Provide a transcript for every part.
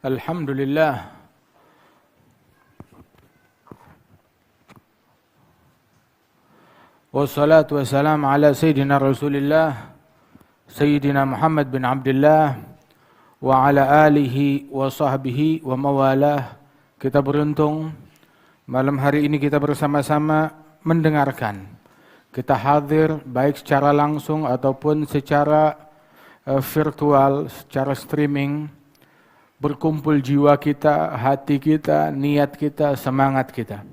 Alhamdulillah. Wassalatu wassalamu ala Sayyidina Rasulillah Sayyidina Muhammad bin Abdullah wa ala alihi wa sahbihi wa mawalah. Kita beruntung malam hari ini kita bersama-sama mendengarkan. Kita hadir baik secara langsung ataupun secara virtual, secara streaming. Berkumpul jiwa kita, hati kita, niat kita, semangat kita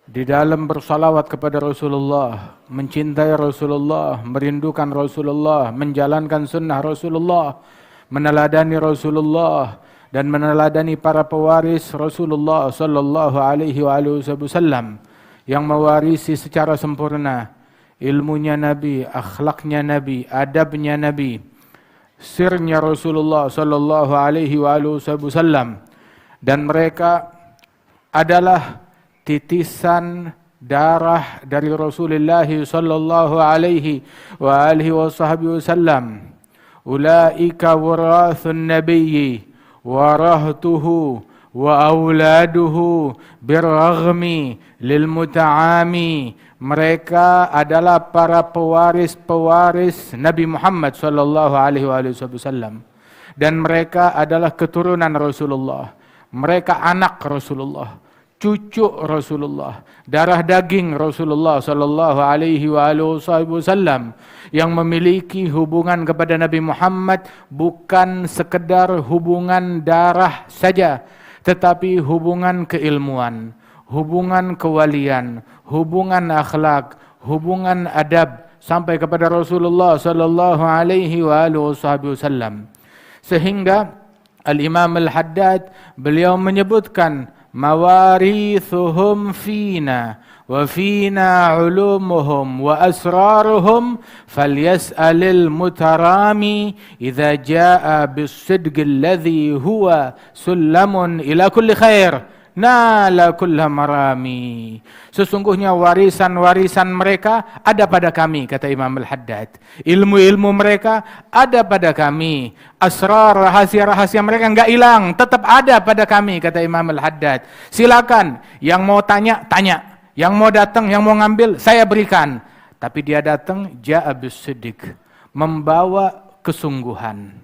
di dalam bersalawat kepada Rasulullah, mencintai Rasulullah, merindukan Rasulullah, menjalankan sunnah Rasulullah, meneladani Rasulullah dan meneladani para pewaris Rasulullah sallallahu alaihi wasallam yang mewarisi secara sempurna ilmunya Nabi, akhlaknya Nabi, adabnya Nabi, sirnya Rasulullah sallallahu alaihi wasallam, dan mereka adalah titisan darah dari Rasulullah sallallahu alaihi wasallam. Ulaika warathun nabiyyi warahtuhu wa auladuhu birraghmi lil muta'ami. Mereka adalah para pewaris Nabi Muhammad sallallahu alaihi wasallam, dan mereka adalah keturunan Rasulullah. Mereka anak Rasulullah, cucu Rasulullah, darah daging Rasulullah sallallahu alaihi wasallam, yang memiliki hubungan kepada Nabi Muhammad bukan sekedar hubungan darah saja, tetapi hubungan keilmuan, hubungan kewalian, hubungan akhlak, hubungan adab sampai kepada Rasulullah sallallahu alaihi wasallam. Sehingga Al-Imam Al-Haddad beliau menyebutkan mawarithuhum fina wa fina ulumuhum wa asraruhum falyas'alil mutarami idza jaa bis-sidqi alladhi huwa sullamun ila kulli khair nala kulla marami. Sesungguhnya warisan-warisan mereka ada pada kami, kata Imam Al-Haddad. Ilmu-ilmu mereka ada pada kami. Asrar, rahasia-rahasia mereka enggak hilang, tetap ada pada kami, kata Imam Al-Haddad. Silakan, yang mau tanya, tanya. Yang mau datang, yang mau ngambil, saya berikan. Tapi dia datang, ja'a bis-sidq, membawa kesungguhan.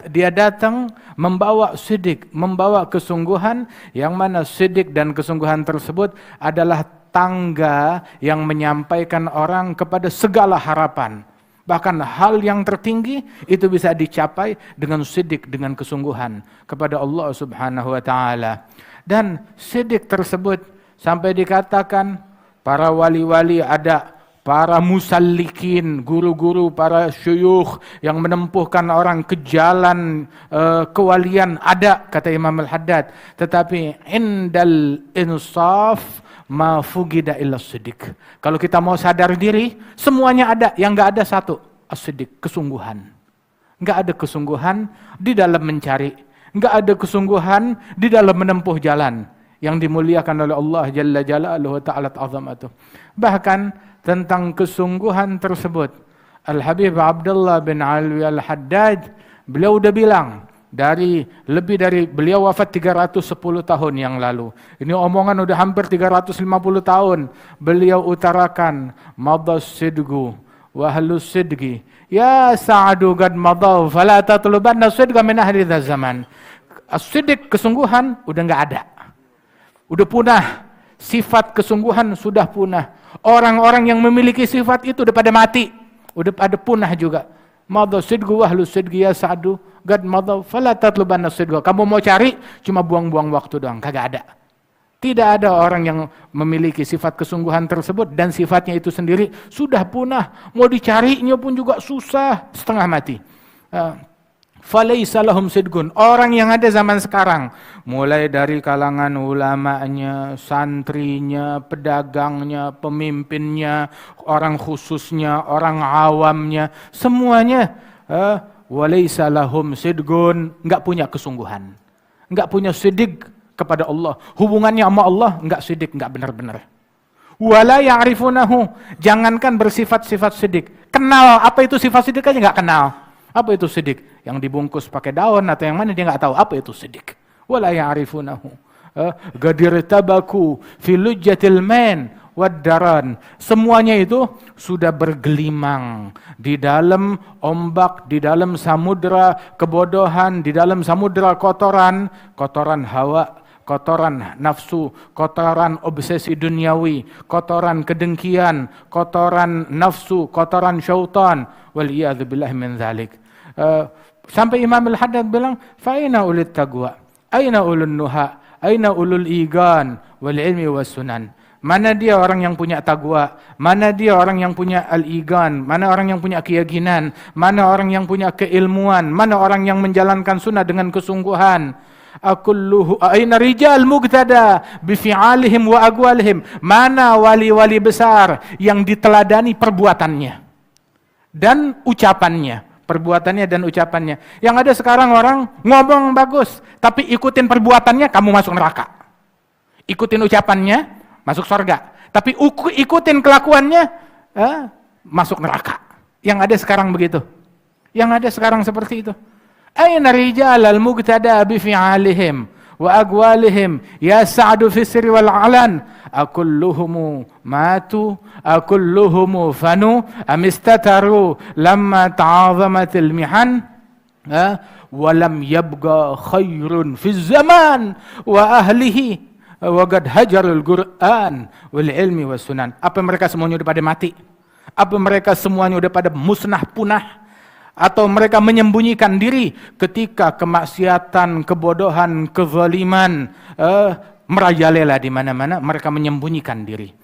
Dia datang membawa sidik, membawa kesungguhan, yang mana sidik dan kesungguhan tersebut adalah tangga yang menyampaikan orang kepada segala harapan. Bahkan hal yang tertinggi itu bisa dicapai dengan sidik, dengan kesungguhan kepada Allah Subhanahu wa taala. Dan sidik tersebut sampai dikatakan para wali-wali ada, para musallikin, guru-guru, para syuyukh yang menempuhkan orang ke jalan kewalian ada, kata Imam Al-Haddad. Tetapi indal insaf ma fugida illa siddiq. Kalau kita mau sadar diri, semuanya ada, yang enggak ada satu, as-siddiq, kesungguhan. Enggak ada kesungguhan di dalam mencari, enggak ada kesungguhan di dalam menempuh jalan yang dimuliakan oleh Allah Jalla Jalaluhu Ta'ala Azamatuh. Bahkan tentang kesungguhan tersebut, Al-Habib Abdullah bin Alwi Al-Haddad, beliau udah bilang, lebih dari beliau wafat 310 tahun yang lalu. Ini omongan udah hampir 350 tahun. Beliau utarakan, madas sidgu wa ahlus sidgi ya sa'adu qad madaw fala tatlubanna sidga min ahli zaman. As-sidq, kesungguhan, udah enggak ada. Udah punah. Sifat kesungguhan sudah punah. Orang-orang yang memiliki sifat itu udah pada mati, udah pada punah juga. Madha sidqu wa ahlus sidqi ya sa'du qad madha fala tatlubanna sidqa. Kamu mau cari cuma buang-buang waktu doang, kagak ada. Tidak ada orang yang memiliki sifat kesungguhan tersebut, dan sifatnya itu sendiri sudah punah. Mau dicarinya pun juga susah, setengah mati. Falaisa lahum sidqun. Orang yang ada zaman sekarang, mulai dari kalangan ulamanya, santrinya, pedagangnya, pemimpinnya, orang khususnya, orang awamnya, semuanya walaisa lahum sidqun, enggak punya kesungguhan. Enggak punya sidik kepada Allah. Hubungannya sama Allah enggak sidik, enggak benar-benar. Wala ya'rifunahu, jangankan bersifat-sifat sidik. Kenal apa itu sifat sidik aja enggak kenal. Apa itu siddiq? Yang dibungkus pakai daun atau yang mana dia nggak tahu apa itu siddiq. Wala ya'rifunahu. Gadir tabaku fi lujjatil man wad-daran. Semuanya itu sudah bergelimang di dalam ombak, di dalam samudra kebodohan, di dalam samudra kotoran, kotoran hawa, kotoran nafsu, kotoran obsesi duniawi, kotoran kedengkian, kotoran nafsu, kotoran syaitan. Waliyadzubillah min dzalik. Sampai Imam Al-Haddad bilang, fa aina ulit taqwa, aina ulun nuha, aina ulul igan wal ilmi was sunan. Mana dia orang yang punya taqwa, mana dia orang yang punya al-igan, mana orang yang punya keyakinan, mana orang yang punya keilmuan, mana orang yang menjalankan sunnah dengan kesungguhan. Akulluhu aina rijal muqtada bi fi'alihim wa aqwalihim. Mana wali-wali besar yang diteladani perbuatannya dan ucapannya, perbuatannya dan ucapannya. Yang ada sekarang orang ngomong bagus, tapi ikutin perbuatannya kamu masuk neraka. Ikutin ucapannya masuk surga, tapi ikutin kelakuannya masuk neraka. Yang ada sekarang begitu. Yang ada sekarang seperti itu. Aina rijal al-muqtada bi fi'alihim wa aqwalihim ya sa'du fi sirri wal 'alan akulluhum matu akulluhum fanu amistataru lamma ta'azamat al-mihan wa lam yabqa khairun fi zaman wa ahlihi wa qad hajarul Qur'an wal ilmi was sunan. Apa mereka semuanya udah pada mati? Apa mereka semuanya udah pada musnah punah? Atau mereka menyembunyikan diri ketika kemaksiatan, kebodohan, kezaliman merajalela di mana-mana, mereka menyembunyikan diri.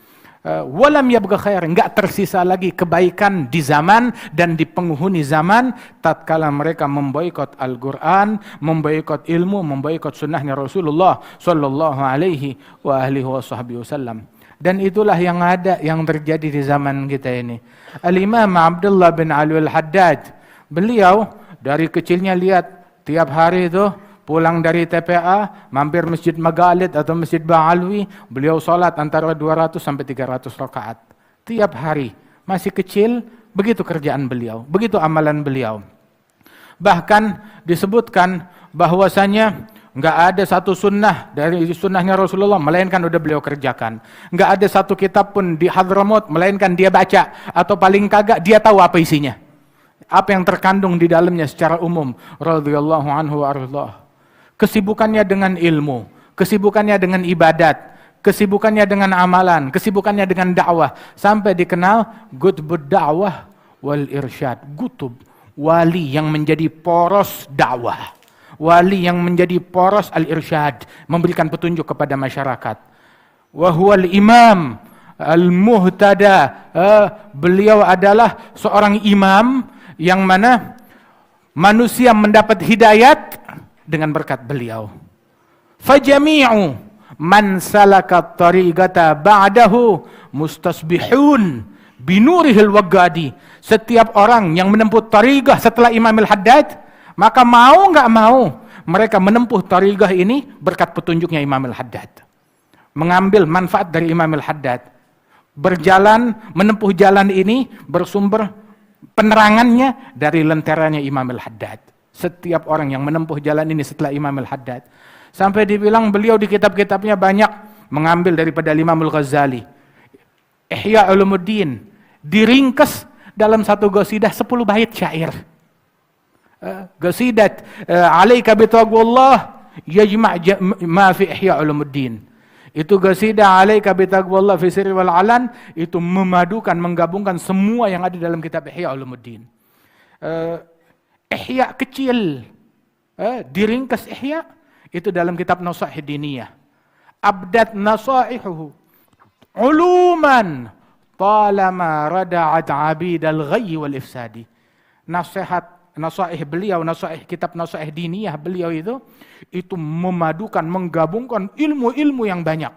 Walam yabqa khair, enggak tersisa lagi kebaikan di zaman dan di penghuni zaman tatkala mereka memboikot Al-Qur'an, memboikot ilmu, memboikot sunnahnya Rasulullah sallallahu alaihi wa alihi wasallam. Dan itulah yang ada, yang terjadi di zaman kita ini. Al-Imam Abdullah bin Ali Al-Haddad, beliau dari kecilnya lihat tiap hari itu pulang dari TPA, mampir Masjid Maghalid atau Masjid Ba'alwi, beliau sholat antara 200 sampai 300 rakaat. Tiap hari, masih kecil, begitu kerjaan beliau, begitu amalan beliau. Bahkan disebutkan bahwasanya enggak ada satu sunnah dari sunnahnya Rasulullah melainkan udah beliau kerjakan. Enggak ada satu kitab pun di Hadramaut melainkan dia baca, atau paling kagak dia tahu apa isinya. Apa yang terkandung di dalamnya secara umum. Radhiyallahu anhu wa ardhah. Kesibukannya dengan ilmu, kesibukannya dengan ibadat, kesibukannya dengan amalan, kesibukannya dengan dakwah, sampai dikenal Qutbud Da'wah wal Irsyad. Qutb, wali yang menjadi poros dakwah, wali yang menjadi poros al-irsyad, memberikan petunjuk kepada masyarakat. Wa huwal imam al-muhtada. Beliau adalah seorang imam yang mana manusia mendapat hidayat dengan berkat beliau. Fajami'u man salaka tariqata ba'dahu mustasbihun binurihil wagadi. Setiap orang yang menempuh tariqah setelah Imam Al-Haddad, maka mau enggak mau mereka menempuh tariqah ini berkat petunjuknya Imam Al-Haddad. Mengambil manfaat dari Imam Al-Haddad. Berjalan, menempuh jalan ini bersumber penerangannya dari lenteranya Imam Al-Haddad. Setiap orang yang menempuh jalan ini setelah Imam Al-Haddad. Sampai dibilang beliau di kitab-kitabnya banyak mengambil daripada Imam Al-Ghazali. Ihya Ulumuddin diringkas dalam satu qasidah 10 bait syair. Qasidat alaika bitaqwallah yajma' ma fi Ihya Ulumuddin. Itu qasidah alaika bitaqwallah fi sirri wal alan, itu memadukan, menggabungkan semua yang ada dalam kitab Ihya Ulumuddin. Ihya kecil, diringkas Ihya itu dalam kitab Nasaih Diniyah. Abdat nasaihuhu uluman talama rada'at abidal ghayyi wal ifsadi. Nasihat, nasaih beliau, nasaih kitab Nasaih Diniyah beliau itu memadukan, menggabungkan ilmu-ilmu yang banyak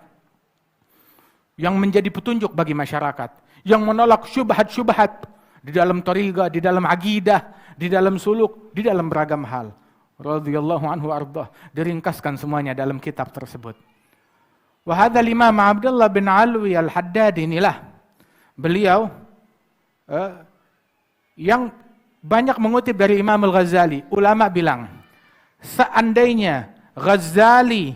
yang menjadi petunjuk bagi masyarakat, yang menolak syubhat-syubhat di dalam thariqah, di dalam akidah, di dalam suluk, di dalam beragam hal. Radhiyallahu anhu ardhah, diringkaskan semuanya dalam kitab tersebut. Wa hadzal Imam Abdullah bin Alwi Al-Haddad inilah beliau yang banyak mengutip dari Imam Al-Ghazali. Ulama bilang, seandainya Ghazali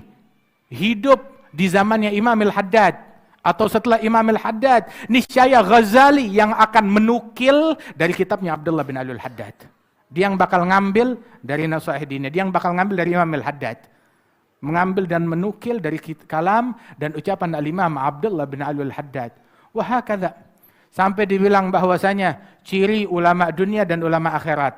hidup di zamannya Imam Al-Haddad atau setelah Imam Al-Haddad, niscaya Ghazali yang akan menukil dari kitabnya Abdullah bin Ali Al-Haddad. Dia yang bakal ngambil dari Nasihuddin, dia yang bakal ngambil dari Imam Al-Haddad. Mengambil dan menukil dari kalam dan ucapan Al-Imam Abdullah bin Ali Al-Haddad. Wahakadha. Sampai dibilang bahwasanya ciri ulama dunia dan ulama akhirat.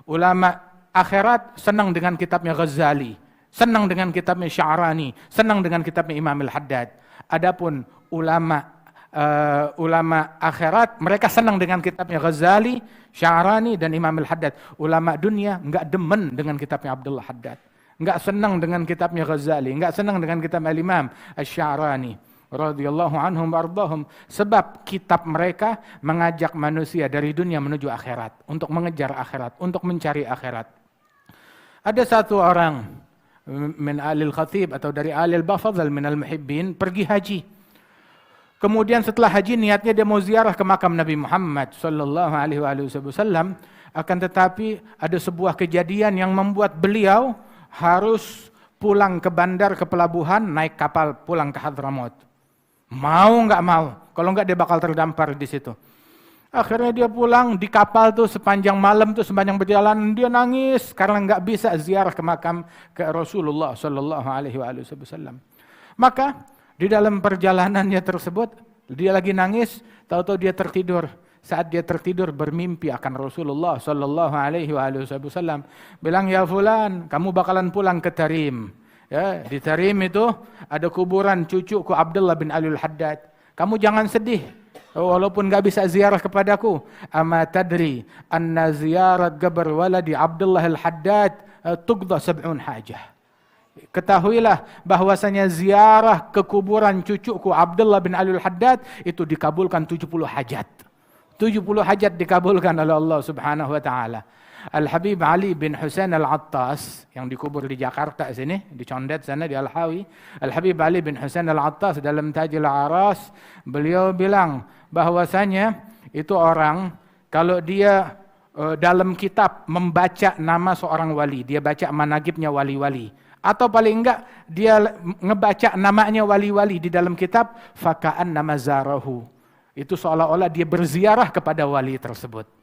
Ulama akhirat senang dengan kitabnya Ghazali, senang dengan kitabnya Sya'rani, senang dengan kitabnya Imam Al-Haddad. Adapun ulama akhirat, mereka senang dengan kitabnya Ghazali, Sya'rani dan Imam Al-Haddad. Ulama dunia enggak demen dengan kitabnya Abdullah Haddad, enggak senang dengan kitabnya Ghazali, enggak senang dengan kitab Al-Imam Asy-Sya'rani radhiyallahu anhum wardahum, sebab kitab mereka mengajak manusia dari dunia menuju akhirat, untuk mengejar akhirat, untuk mencari akhirat. Ada satu orang min alil khatib atau dari alil bafadhal min al-muhibbin pergi haji. Kemudian setelah haji niatnya dia mau ziarah ke makam Nabi Muhammad sallallahu alaihi wasallam, akan tetapi ada sebuah kejadian yang membuat beliau harus pulang ke bandar, ke pelabuhan, naik kapal pulang ke Hadramaut. Mau nggak mau, kalau nggak dia bakal terdampar di situ. Akhirnya dia pulang di kapal tuh sepanjang malam tuh, sepanjang perjalanan dia nangis karena nggak bisa ziarah ke makam ke Rasulullah sallallahu alaihi wasallam. Maka di dalam perjalanannya tersebut dia lagi nangis, tahu-tahu dia tertidur. Saat dia tertidur bermimpi akan Rasulullah sallallahu alaihi wasallam. Bilang, "Ya fulan, kamu bakalan pulang ke Tarim." Ya, di Tarim itu ada kuburan cucuku Abdullah bin Ali Al-Haddad. Kamu jangan sedih. Walaupun gak bisa ziarah kepadaku. Ama tadri anna ziyarat qabr waladi Abdullah Al-Haddad tuqda 70 hajah. Ketahuilah bahwasanya ziarah ke kuburan cucuku Abdullah bin Ali Al-Haddad itu dikabulkan 70 hajat. 70 hajat dikabulkan oleh Allah Subhanahu wa taala. Al-Habib Ali bin Husain Al-Attas yang dikubur di Jakarta sini, di Condet sana di Al-Hawi. Al-Habib Ali bin Husain Al-Attas dalam Tajul Aras, beliau bilang bahwasanya itu orang kalau dia dalam kitab membaca nama seorang wali, dia baca manaqibnya wali-wali, atau paling enggak dia ngebaca namanya wali-wali di dalam kitab, faka'an nama zarahu. Itu seolah-olah dia berziarah kepada wali tersebut.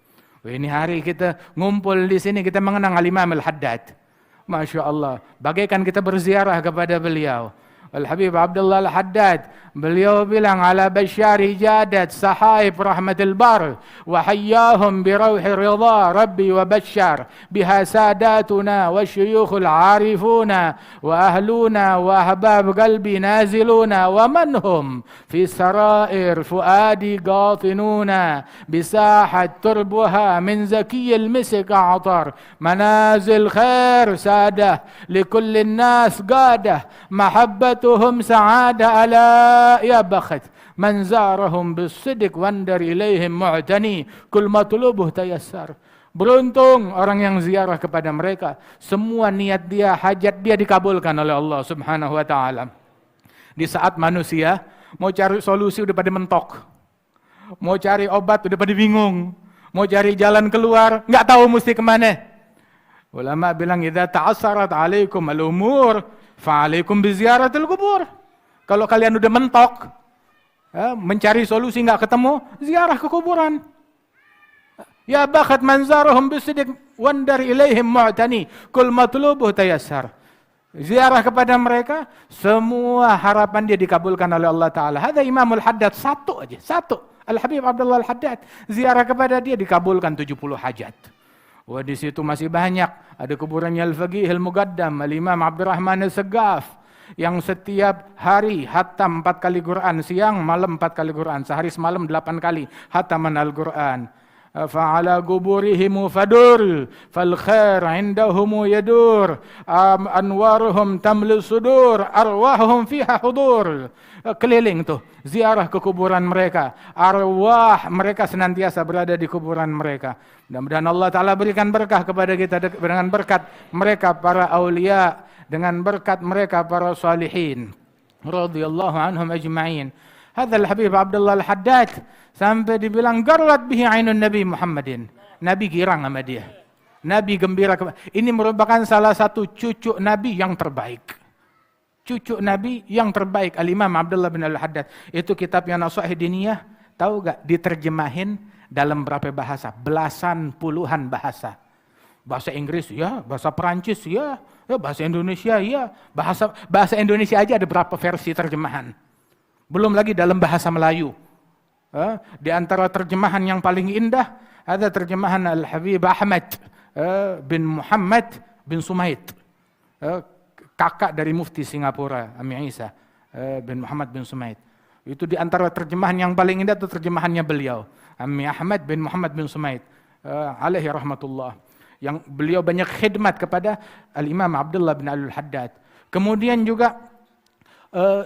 Ini hari kita ngumpul di sini, kita mengenang Al-Imam Al-Haddad. Masya Allah, bagaikan kita berziarah kepada beliau. Al-Habib Abdullah Al-Haddad, beliau bilang, ala basyari jadat sahaib rahmatul bar, wa hayyahum bi rauhi ridha rabbi wa basyar, biha sadatuna wa syuyukhul arifuna, wa ahluna wa ahbab qalbi naziluna, wa manhum fi sarair fuadi gatinuna, bisahat turbuha min zakiyil misik a'tar, manazil khair sadah, likulli nas qadah, mahabbatuhum sa'ada ala ya bakhat man zarahum bisidq wandar ilaihim mu'tani kul matlubuh tayassar. Beruntung orang yang ziarah kepada mereka, semua niat dia, hajat dia dikabulkan oleh Allah Subhanahu wa taala. Di saat manusia mau cari solusi udah pada mentok, mau cari obat udah pada bingung, mau cari jalan keluar nggak tahu mesti kemana. Ulama bilang, idza ta'assarat 'alaikum al-umur fa'alaikum bi ziyaratil qubur. Kalau kalian udah mentok, mencari solusi nggak ketemu, ziarah ke kuburan. Ya bakhat manzarahum bisidq wandar ilaihim mu'tani kul matlubuh tayassar. Ziarah kepada mereka, semua harapan dia dikabulkan oleh Allah Ta'ala. Hadza Imamul Haddad, satu aja, satu. Al-Habib Abdullah Al-Haddad, ziarah kepada dia dikabulkan 70 hajat. Wah, di situ masih banyak. Ada kuburannya Al-Faqih Al-Muqaddam, Al-Imam Abdurrahman Al-Saggaf, yang setiap hari hatam 4 kali Quran, siang malam 4 kali Quran, sehari semalam 8 kali hataman Al-Quran. Fa'ala quburihim fadur fal khair indahum yadur anwaruhum tamli sudur arwahuhum fiha hudur. Keliling tuh, ziarah ke kuburan mereka, arwah mereka senantiasa berada di kuburan mereka. Mudah-mudahan Allah Ta'ala berikan berkah kepada kita dengan berkat mereka para aulia, dengan berkat mereka para salihin radhiyallahu anhum ajma'in. Hadzal Habib Abdullah Al-Haddad sampai dibilang garrat bihi ainun Nabi Muhammadin. Nabi girang sama dia. Nabi gembira. Ini merupakan salah satu cucu Nabi yang terbaik. Cucu Nabi yang terbaik, Al-Imam Abdullah bin Al-Haddad. Itu kitabnya Nasaih Diniyah, tahu gak diterjemahin dalam berapa bahasa? Belasan puluhan bahasa. Bahasa Inggris ya, bahasa Perancis ya, bahasa Indonesia ya. Bahasa Indonesia aja ada berapa versi terjemahan. Belum lagi dalam bahasa Melayu. Di antara terjemahan yang paling indah ada terjemahan Al-Habib Ahmad bin Muhammad bin Sumait, kakak dari mufti Singapura, Ami Isa bin Muhammad bin Sumait. Itu di antara terjemahan yang paling indah itu terjemahannya beliau, Ami Ahmad bin Muhammad bin Sumait, alaihi rahmatullah. Yang beliau banyak khidmat kepada Al-Imam Abdullah bin Al-Haddad. Kemudian juga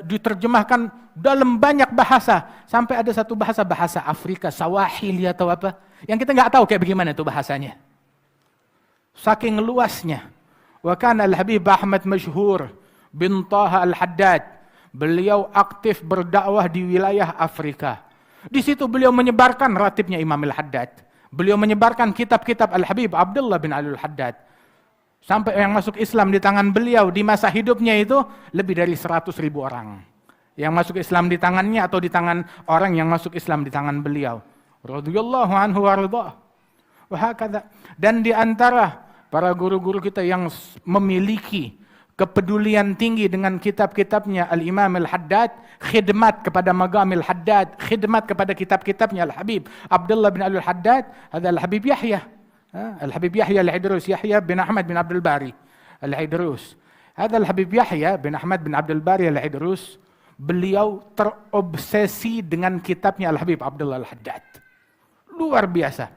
diterjemahkan dalam banyak bahasa. Sampai ada satu bahasa Afrika, Sawahili atau apa. Yang kita nggak tahu kayak bagaimana itu bahasanya. Saking luasnya. Wa kana Al-Habib Ahmad Masyhur bin Taha Al-Haddad. Beliau aktif berdakwah di wilayah Afrika. Di situ beliau menyebarkan ratibnya Imam Al-Haddad. Beliau menyebarkan kitab-kitab Al-Habib Abdullah bin Al-Haddad. Sampai yang masuk Islam di tangan beliau di masa hidupnya itu lebih dari 100.000 orang. Yang masuk Islam di tangannya atau di tangan orang yang masuk Islam di tangan beliau. Radhiyallahu anhu warḍah. Dan di antara para guru-guru kita yang memiliki kepedulian tinggi dengan kitab-kitabnya Al-Imam Al-Haddad, khidmat kepada Maqam Al-Haddad, khidmat kepada kitab-kitabnya Al-Habib Abdullah bin Al-Haddad, ada Al-Habib Yahya. Al-Habib Yahya Al-Idrus, Yahya bin Ahmad bin Abdul Bari Al-Idrus. Ada Al-Habib Yahya bin Ahmad bin Abdul Bari Al-Idrus, beliau terobsesi dengan kitabnya Al-Habib Abdullah Al-Haddad. Luar biasa.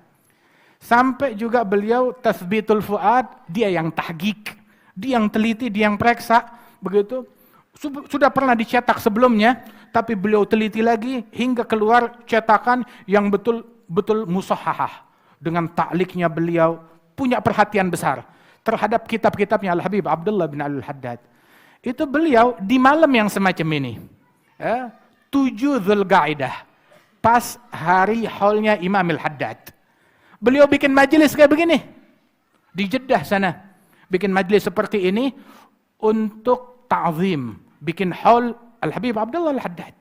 Sampai juga beliau Tathbitul Fuad, dia yang tahqiq. Dia yang teliti, dia yang periksa, begitu. Sudah pernah dicetak sebelumnya, tapi beliau teliti lagi hingga keluar cetakan yang betul-betul musahhahah. Dengan ta'liknya beliau punya perhatian besar terhadap kitab-kitabnya Al-Habib Abdullah bin Al-Haddad. Itu beliau di malam yang semacam ini, 7 Dzulqa'dah, pas hari haulnya Imam Al-Haddad. Beliau bikin majelis kayak begini di Jeddah sana. Bikin majlis seperti ini untuk ta'zim, bikin haul Al-Habib Abdullah Al-Haddad.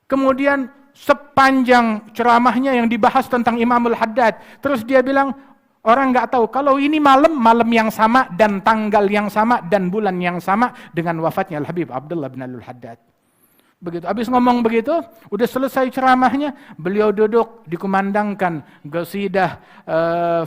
Kemudian sepanjang ceramahnya yang dibahas tentang Imam Al-Haddad, terus dia bilang orang nggak tahu kalau ini malam yang sama dan tanggal yang sama dan bulan yang sama dengan wafatnya Al-Habib Abdullah bin Al-Haddad. Begitu, habis ngomong begitu, udah selesai ceramahnya, beliau duduk dikumandangkan qasidah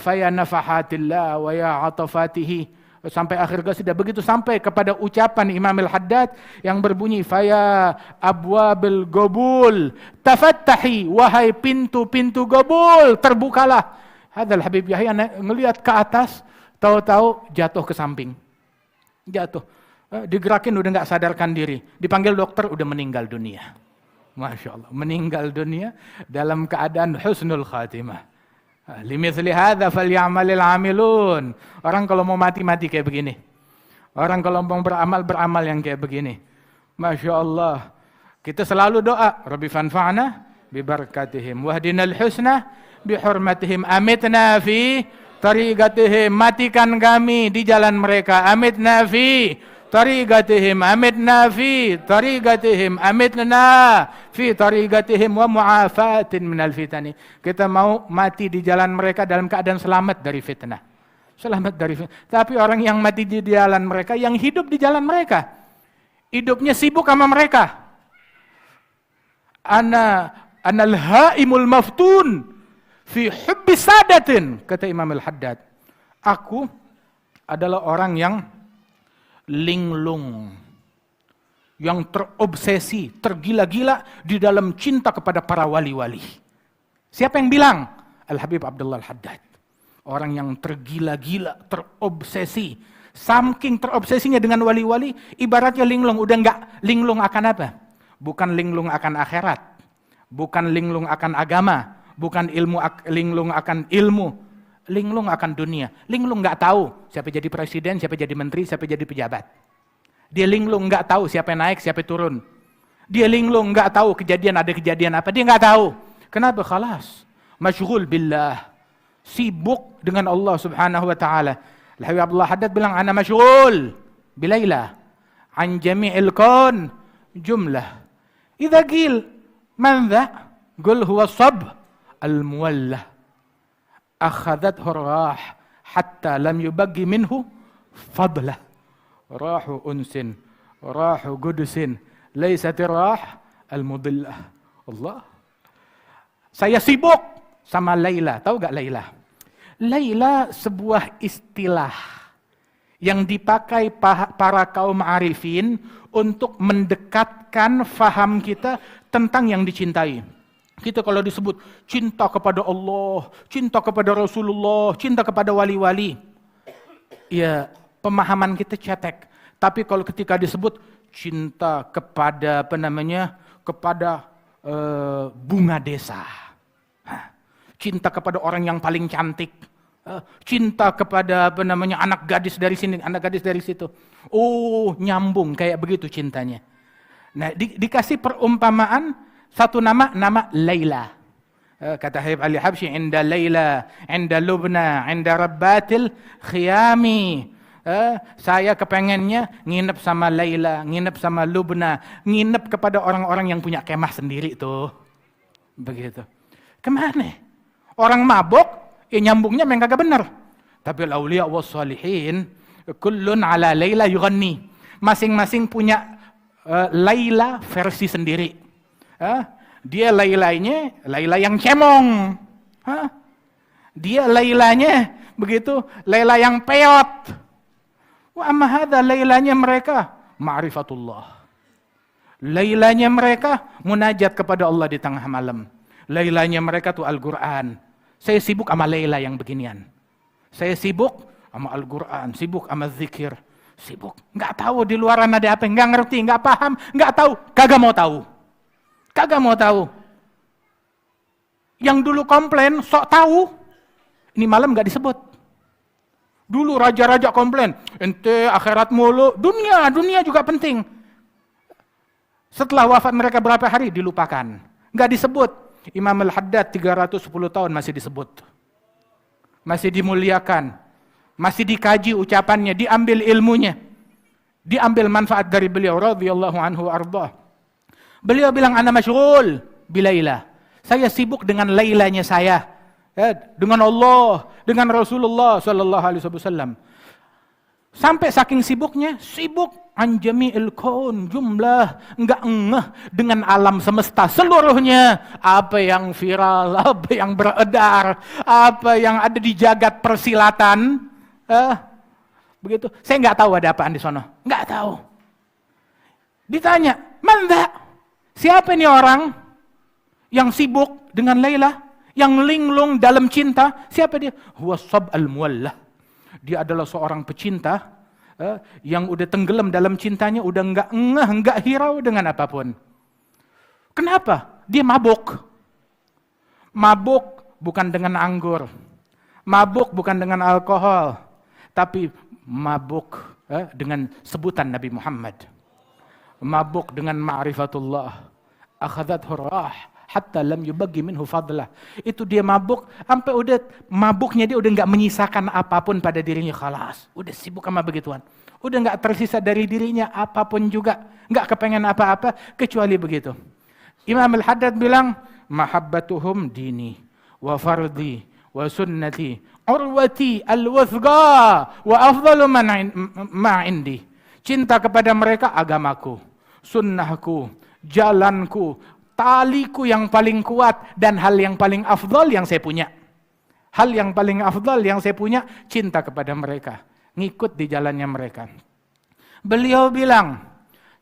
faya nafahatillah wa ya atafatihi sampai akhir qasidah. Begitu sampai kepada ucapan Imam Al-Haddad yang berbunyi faya abwabil gobul tafattahi, wahai pintu-pintu gobul terbukalah. Hadal Habib Yahya ngelihat ke atas, tahu-tahu jatuh ke samping. Jatuh. Digerakin udah nggak sadarkan diri, dipanggil dokter udah meninggal dunia. Masya Allah, meninggal dunia dalam keadaan husnul khatimah. Limithli hadza falyamalil amilun. Orang kalau mau mati kayak begini. Orang kalau mau beramal yang kayak begini. Masya Allah. Kita selalu doa, Rabbi fanfa'na bi barakatihim wahdinal husna bi hurmatihim amitna fi tariqatihim, matikan kami di jalan mereka, amitna fi tariqatihim amitna fi tariqatihim amitna fi tariqatihim wa mu'afatin minal fitani. Kita mau mati di jalan mereka dalam keadaan selamat dari fitnah. Selamat dari fitnah. Tapi orang yang mati di jalan mereka, yang hidup di jalan mereka, hidupnya sibuk sama mereka. Anal haimul maftun fi hubbi sadatin, kata Imam Al-Haddad. Aku adalah orang yang linglung, yang terobsesi, tergila-gila di dalam cinta kepada para wali-wali. Siapa yang bilang? Al-Habib Abdullah Al-Haddad. Orang yang tergila-gila, terobsesi. Saking terobsesinya dengan wali-wali, ibaratnya linglung. Udah enggak linglung akan apa? Bukan linglung akan akhirat. Bukan linglung akan agama. Bukan linglung akan ilmu. Linglung akan dunia. Linglung nggak tahu siapa jadi presiden, siapa jadi menteri, siapa jadi pejabat. Dia linglung nggak tahu siapa yang naik, siapa yang turun. Dia linglung nggak tahu ada kejadian apa. Dia nggak tahu. Kenapa? Khalas. Masyghul billah. sibuk dengan Allah Subhanahu wa taala. Al-Habib Abdullah Haddad bilang ana masyghul bilaila an jami'il kaun jumlah. Idza qil man dha? Qul huwa sab al-muwallah. Akhadhathu ar-rah hatta lam yubaqi minhu fadlah. Rahu unsin, rahu qudusin, laysat ar-rah al-mudillah. Allah. Saya sibuk sama Laila. Tahu gak Laila? Laila sebuah istilah yang dipakai para kaum arifin untuk mendekatkan faham kita tentang yang dicintai. Kita kalau disebut cinta kepada Allah, cinta kepada Rasulullah, cinta kepada wali-wali, ya pemahaman kita cetek. Tapi kalau ketika disebut cinta kepada kepada bunga desa, cinta kepada orang yang paling cantik, cinta kepada anak gadis dari sini, anak gadis dari situ. Oh, nyambung kayak begitu cintanya. Nah, dikasih perumpamaan satu nama Laila. Kata Habib Ali Habsyi, inda Laila, inda Lubna, inda Rabbatil Khiyami. Saya kepengennya nginep sama Laila, nginep sama Lubna, nginep kepada orang-orang yang punya kemah sendiri tuh. Begitu. Kemana? Orang mabuk, nyambungnya memang kagak benar. Tapi al-awliya was-salihin kullun ala Laila yughanni. Masing-masing punya Laila versi sendiri. Dia Lailanya Laila yang cemong. Dia Lailanya begitu, Laila yang peot. Wa amma hadza Lailanya mereka ma'rifatullah. Lailanya mereka munajat kepada Allah di tengah malam. Lailanya mereka tuh Al-Quran. Saya sibuk sama Laila yang beginian. Saya sibuk sama Al-Quran, sibuk sama zikir, sibuk. Nggak tahu di luaran ada apa, nggak ngerti, nggak paham, nggak tahu, kagak mau tahu. Kagak mau tahu. Yang dulu komplain, sok tahu, ini malam nggak disebut. Dulu raja-raja komplain, ente akhirat mulu, dunia juga penting. Setelah wafat mereka berapa hari dilupakan, nggak disebut. Imam Al-Haddad 310 tahun masih disebut, masih dimuliakan, masih dikaji ucapannya, diambil ilmunya, diambil manfaat dari beliau radhiyallahu anhu arda. Beliau bilang ana masyghul bilaila. Saya sibuk dengan lailanya saya, dengan Allah, dengan Rasulullah sallallahu alaihi wasallam. Sampai saking sibuknya, sibuk an jami'il kaun jumlah, enggak ngeh dengan alam semesta seluruhnya, apa yang viral, apa yang beredar, apa yang ada di jagat persilatan, begitu. Saya enggak tahu ada apaan di sana, enggak tahu. Ditanya, "Manda? Siapa ini orang yang sibuk dengan Laila, yang linglung dalam cinta? Siapa dia?" Huwa sab al-muwallah. Dia adalah seorang pecinta yang udah tenggelam dalam cintanya, udah enggak ngeh, enggak hirau dengan apapun. Kenapa? Dia mabuk. Mabuk bukan dengan anggur. Mabuk bukan dengan alkohol. Tapi mabuk dengan sebutan Nabi Muhammad. Mabuk dengan ma'rifatullah. Akhadhathu rah hatta lam yubaqi minhu fadlah. Itu dia mabuk sampai udah mabuknya dia udah enggak menyisakan apapun pada dirinya, khalas. Udah sibuk sama begituan. Udah enggak tersisa dari dirinya apapun juga, enggak kepengen apa-apa kecuali begitu. Imam Al-Haddad bilang, mahabbatuhum dini wa fardi wa sunnati urwati al-wathqa wa afdalu ma indi. Cinta kepada mereka agamaku, sunnahku, jalanku, taliku yang paling kuat, dan hal yang paling afdal yang saya punya. Hal yang paling afdal yang saya punya, cinta kepada mereka, ngikut di jalannya mereka. Beliau bilang,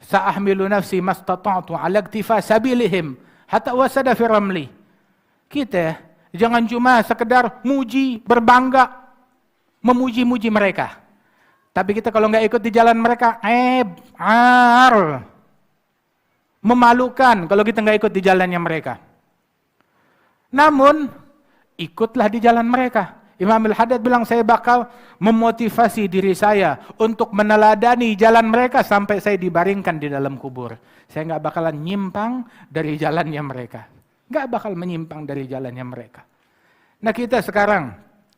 sa'ahmilu nafsi mastata'tu ala iktifa sabilihim hatta wasada fi ramli. Kita jangan cuma sekedar muji, berbangga, memuji-muji mereka. Tapi kita kalau nggak ikut di jalan mereka, memalukan kalau kita nggak ikut di jalannya mereka. Namun, ikutlah di jalan mereka. Imam Al-Haddad bilang, saya bakal memotivasi diri saya untuk meneladani jalan mereka sampai saya dibaringkan di dalam kubur. Saya nggak bakalan nyimpang dari jalannya mereka. Nggak bakal menyimpang dari jalannya mereka. Nah, kita sekarang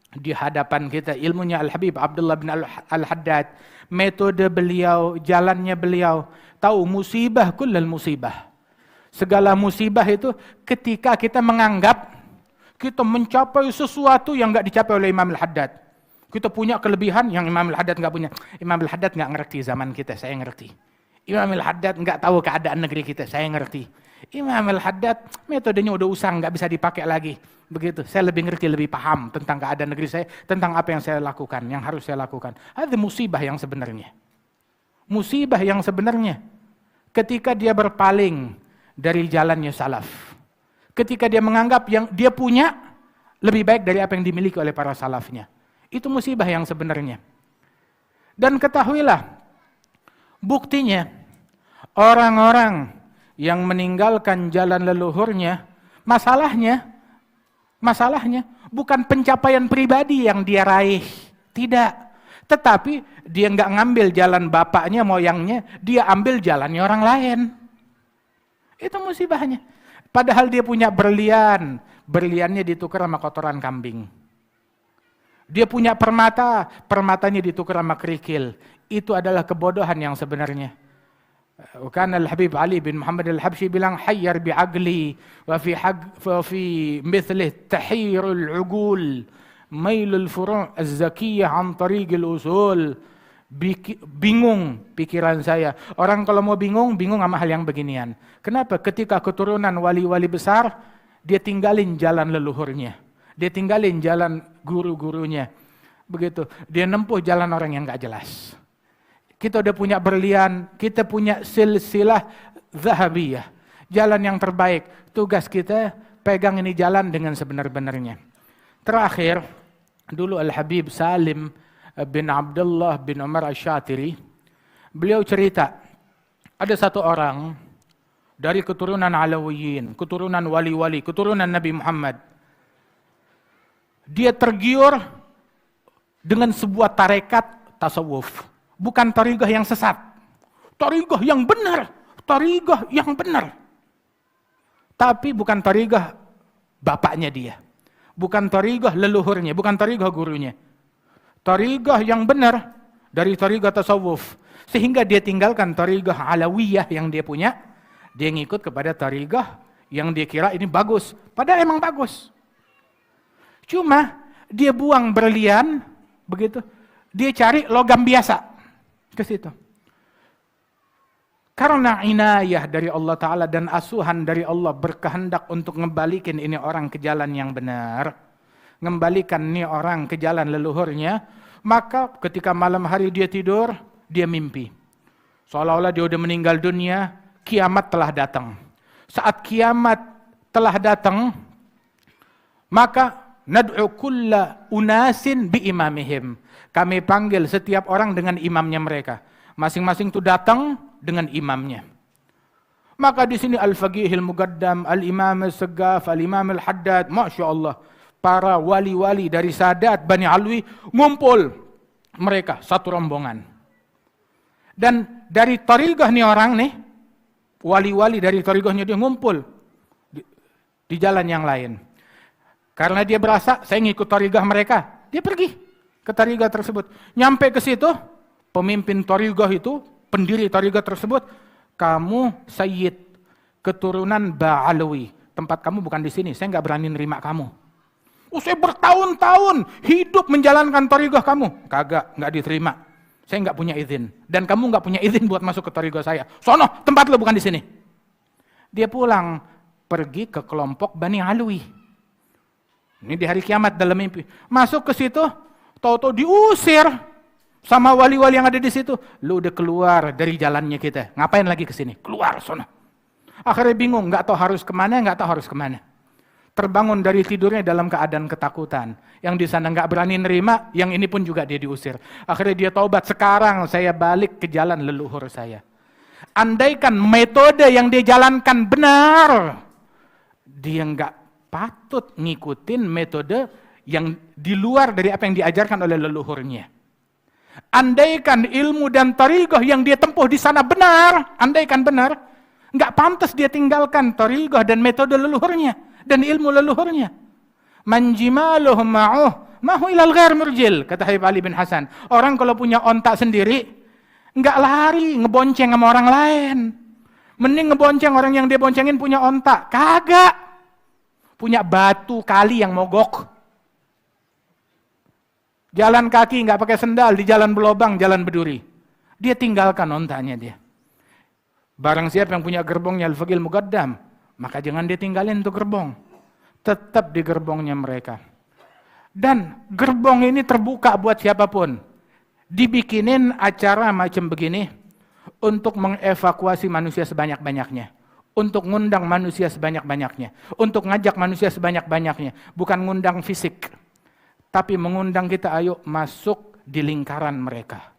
di hadapan kita, ilmunya Al-Habib Abdullah bin Al-Haddad, metode beliau, jalannya beliau. Tahu musibah kullal musibah. Segala musibah itu ketika kita menganggap kita mencapai sesuatu yang enggak dicapai oleh Imam Al-Haddad. Kita punya kelebihan yang Imam Al-Haddad enggak punya. Imam Al-Haddad enggak ngerti zaman kita, saya ngerti. Imam Al-Haddad enggak tahu keadaan negeri kita, saya ngerti. Imam Al-Haddad metodenya udah usang, enggak bisa dipakai lagi. Begitu, saya lebih ngerti, lebih paham tentang keadaan negeri saya, tentang apa yang saya lakukan, yang harus saya lakukan. Ada musibah yang sebenarnya. Musibah yang sebenarnya ketika dia berpaling dari jalannya salaf. Ketika dia menganggap yang dia punya lebih baik dari apa yang dimiliki oleh para salafnya. Itu musibah yang sebenarnya. Dan ketahuilah, buktinya orang-orang yang meninggalkan jalan leluhurnya, masalahnya bukan pencapaian pribadi yang dia raih, tidak. Tetapi dia nggak ngambil jalan bapaknya, moyangnya, dia ambil jalannya orang lain. Itu musibahnya. Padahal dia punya berlian, berliannya ditukar sama kotoran kambing. Dia punya permata, permatanya ditukar sama kerikil. Itu adalah kebodohan yang sebenarnya. Kan Al-Habib Ali bin Muhammad Al-Habsyi bilang hayyar bi'aqli wa fi mithlih tahirul uqul mailul furu' az-zakiyah an tariqil usul. Bingung pikiran saya. Orang kalau mau bingung sama hal yang beginian. Kenapa? Ketika keturunan wali-wali besar, dia tinggalin jalan leluhurnya. Dia tinggalin jalan guru-gurunya. Begitu. Dia nempuh jalan orang yang gak jelas. Kita udah punya berlian, kita punya silsilah zahabiyah. Jalan yang terbaik. Tugas kita pegang ini jalan dengan sebenar-benarnya. Terakhir, dulu Al-Habib Salim bin Abdullah bin Umar Asy-Syatiri, beliau cerita, ada satu orang dari keturunan Alawiyin, keturunan wali-wali, keturunan Nabi Muhammad. Dia tergiur dengan sebuah tarekat tasawuf. Bukan tariqah yang sesat. Tariqah yang benar. Tariqah yang benar. Tapi bukan tariqah bapaknya dia. Bukan tariqah leluhurnya. Bukan tariqah gurunya. Tariqah yang benar dari tariqah tasawuf. Sehingga dia tinggalkan tariqah alawiyah yang dia punya. Dia ngikut kepada tariqah yang dia kira ini bagus. Padahal emang bagus. Cuma dia buang berlian. Begitu. Dia cari logam biasa. Ke situ. Karena inayah dari Allah Ta'ala dan asuhan dari Allah berkehendak untuk ngembalikan ini orang ke jalan yang benar, ngembalikan ini orang ke jalan leluhurnya, maka ketika malam hari dia tidur, dia mimpi. Seolah-olah dia udah meninggal dunia, kiamat telah datang. Saat kiamat telah datang, maka nad'u kulla unasin bi imamihim. Kami panggil setiap orang dengan imamnya mereka. Masing-masing itu datang dengan imamnya. Maka di sini Al-Faqihil Muqaddam, Al-Imam Al-Saggaf, Al-Imam Al-Haddad, Masya Allah, para wali-wali dari Sadat Bani Alwi ngumpul mereka satu rombongan. Dan dari tariqah nih orang nih, wali-wali dari tariqahnya dia ngumpul di jalan yang lain. Karena dia berasa saya ngikut tariqah mereka, dia pergi ke tariqah tersebut. Nyampe ke situ, pemimpin tariqah itu, pendiri tariqah tersebut, kamu sayyid, keturunan Ba'alawi. Tempat kamu bukan di sini, saya nggak berani nerima kamu. Saya bertahun-tahun hidup menjalankan tariqah kamu. Kagak, nggak diterima. Saya nggak punya izin. Dan kamu nggak punya izin buat masuk ke tariqah saya. Sono, tempat lo bukan di sini. Dia pulang, pergi ke kelompok Bani Alwi. Ini di hari kiamat dalam mimpi. Masuk ke situ, tahu-tahu diusir sama wali-wali yang ada di situ. Lu udah keluar dari jalannya kita. Ngapain lagi ke sini? Keluar sono. Akhirnya bingung, nggak tahu harus kemana, nggak tahu harus kemana. Terbangun dari tidurnya dalam keadaan ketakutan. Yang di sana nggak berani nerima, yang ini pun juga dia diusir. Akhirnya dia taubat, sekarang saya balik ke jalan leluhur saya. Andaikan metode yang dia jalankan benar, dia nggak patut ngikutin metode yang di luar dari apa yang diajarkan oleh leluhurnya. Andaikan ilmu dan tariqah yang dia tempuh di sana benar, andaikan benar, nggak pantas dia tinggalkan tariqah dan metode leluhurnya dan ilmu leluhurnya. Man jimaluhum ma'uh Mahu ilal ghair murjil, kata Habib Ali bin Hasan. Orang kalau punya onta sendiri, nggak lari ngebonceng sama orang lain. Mending ngebonceng orang yang dia boncengin punya onta. Kagak. Punya batu kali yang mogok. Jalan kaki nggak pakai sendal, di jalan berlobang, jalan berduri. Dia tinggalkan ontanya dia. Barang siapa yang punya gerbongnya al-faqil muqaddam, maka jangan dia tinggalin tuh gerbong. Tetap di gerbongnya mereka. Dan gerbong ini terbuka buat siapapun. Dibikinin acara macam begini untuk mengevakuasi manusia sebanyak-banyaknya. Untuk ngundang manusia sebanyak-banyaknya. Untuk ngajak manusia sebanyak-banyaknya. Bukan ngundang fisik. Tapi mengundang kita, ayo masuk di lingkaran mereka.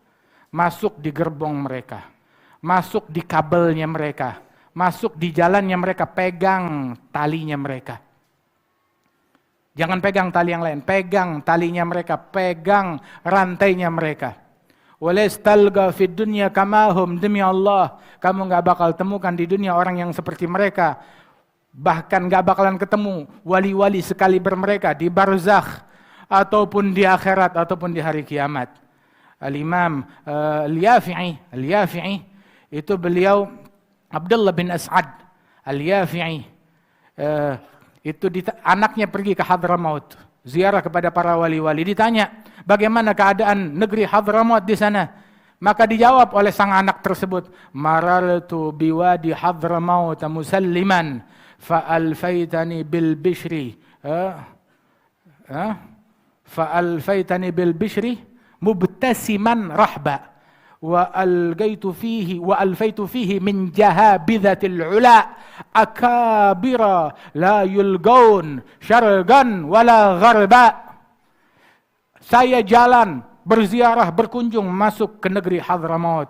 Masuk di gerbong mereka. Masuk di kabelnya mereka. Masuk di jalannya mereka. Pegang talinya mereka. Jangan pegang tali yang lain. Pegang talinya mereka. Pegang rantainya mereka. Walastalga fid dunya kamahum, demi Allah, kamu gak bakal temukan di dunia orang yang seperti mereka. Bahkan gak bakalan ketemu wali-wali sekaliber mereka di barzakh ataupun di akhirat ataupun di hari kiamat. Al-Imam Al-Yafi'i itu beliau Abdullah bin As'ad Al-Yafi'i, itu anaknya pergi ke Hadramaut, ziarah kepada para wali-wali, ditanya bagaimana keadaan negeri Hadramaut di sana. Maka dijawab oleh sang anak tersebut, marartu biwadi Hadramaut musalliman fa'alfaitani bil bishri fa'alfaitani bil bishri mubtasiman rahba wa algaitu fihi min jahabidhatil ula akabira la yulgaun syargan wala gharba. Saya jalan berziarah berkunjung masuk ke negeri Hadramaut.